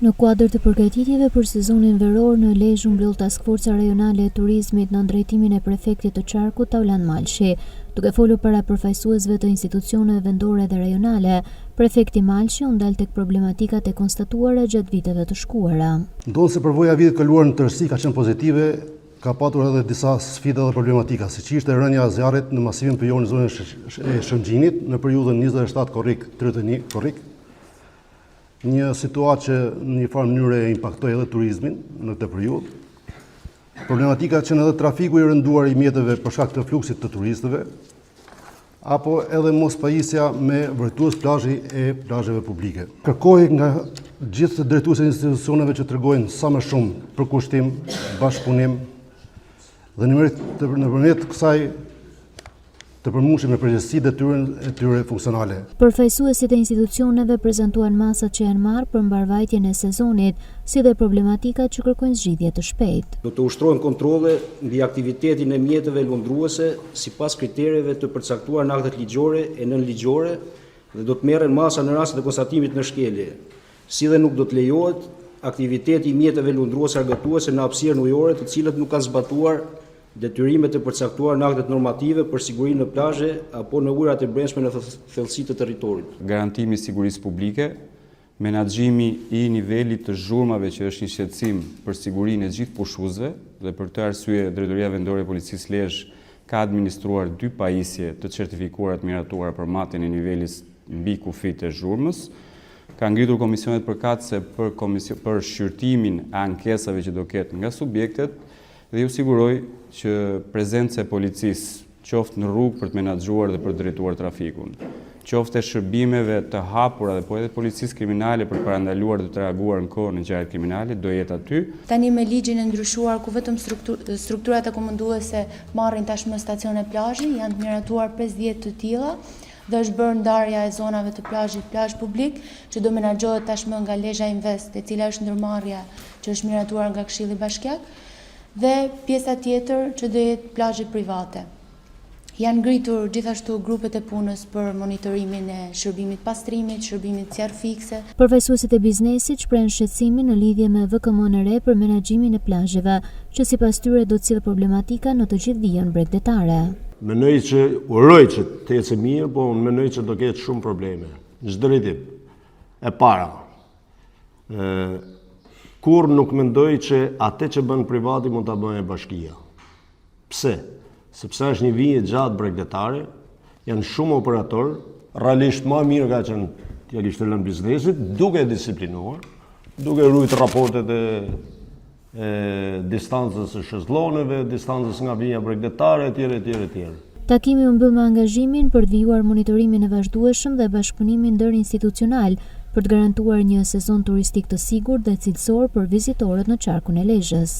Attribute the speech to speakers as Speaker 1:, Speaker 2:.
Speaker 1: Në kuadër të përgatitjeve për sezonin veror në Lezhë u mbyll taskforca rajonale e turizmit në drejtimin e prefektit të Qarkut Taulan Malshi. Duke folur para përfaqësuesve të institucioneve vendore dhe rajonale, prefekti Malshi u ndal tek problematikat e konstatuara gjatë viteve të shkuara.
Speaker 2: Ndonë se përvoja vitet kaluar në tërësi ka qenë pozitive, ka patur edhe disa sfida dhe problematika, siç ishte rënja e zjarrit në masivin periudhor në zonën e Shëngjinit në periudhën 27 korrik 31 korrik. Një situatë që në një farë mënyrë e impaktoi edhe turizmin në këtë periudhë. Problematika që në edhe trafiku i rënduar i mjeteve për shkak të fluksit të turistëve, apo edhe mos pajisja me vërtetues plazhi e plazheve publike. Kërkohet nga gjithë drejtuesit e institucioneve që tregojnë sa më shumë për kushtim, bashkëpunim dhe nëpërmjet kësaj të përmbushur me përgjegjësi detyrën e tyre funksionale.
Speaker 1: Përfaqësuesit e institucioneve prezantuan masat që janë marrë për mbarvajtjen e sezonit, si dhe problematikat që kërkojnë zgjidhje të shpejtë.
Speaker 3: Do të ushtrohen kontrolle mbi aktivitetin e mjeteve lundruese sipas kriterjeve të përcaktuar në aktet ligjore e nënligjore dhe do të merren masa në rast të konstatimit në shkelje, si dhe nuk do të lejohet aktiviteti i mjeteve lundruese argëtuese në hapësirën ujore të cilët nuk kanë zbatuar detyrimet e përcaktuar në aktet normative për sigurinë në plazhe apo në ujërat e brendshme në thellësi të territorit.
Speaker 4: Garantimi i sigurisë publike, menaxhimi i nivelit të zhurmave që është një shqetësim për sigurinë e gjithë pushuesve dhe për këtë arsye Drejtoria Vendore e Policisë Lezhë ka administruar 2 pajisje të certifikuara të miratuara për matjen e nivelit mbi kufit e zhurmës. Ka ngritur komisionet përkatëse për shqyrtimin e ankesave që do ketë nga subjektet dhe ju siguroj që prezenca e policisë qoftë në rrugë për të menaxhuar dhe për të drejtuar trafikun, qoftë e shërbimeve të hapura dhe po edhe policisë kriminale për parandaluar dhe të reaguar në kohë në ngjarje kriminale do jetë aty.
Speaker 5: Tani me ligjin e ndryshuar ku vetëm strukturat e komanduese marrin tashmë stacione plazhi, janë të miratuar 50 të tilla dhe është bërë ndarja e zonave të plazhit plazh publik që do menaxhohet tashmë nga Lezhë Invest, e cila është ndërmarrja që është miratuar nga Këshilli Bashkiak, dhe pjesa tjetër që do jetë plazhe private. Janë ngritur gjithashtu grupet e punës për monitorimin e shërbimit pastrimit, shërbimit sjarë fikse.
Speaker 1: Përfaqësuesit e biznesit shprehen shqetësimin në lidhje me VKM-n e re për menaxhimin e plazheve, që sipas tyre do të sjellë problematika në të gjithë vijën bregdetare.
Speaker 6: Uroj që të ecë mirë, po unë mendoj që do ketë shumë probleme. Në çdo drejtim. E para, kur nuk mendoj që atë që bën privati mund ta bëjë bashkia. Pse? Sepse është një vijë gjatë bregdetare, janë shumë operator, realisht më mirë ka qenë t'ja kishte lënë biznesit, duke disiplinuar, duke ruajtur raportet e distancës së shezlloneve, distancës nga vija bregdetare etj.
Speaker 1: Takimi u mbyll me angazhimin për të vijuar monitorimin e vazhdueshëm dhe bashkëpunimin ndërinstitucional për të garantuar një sezon turistik të sigurt dhe cilësor për vizitorët në qarkun e Lezhës.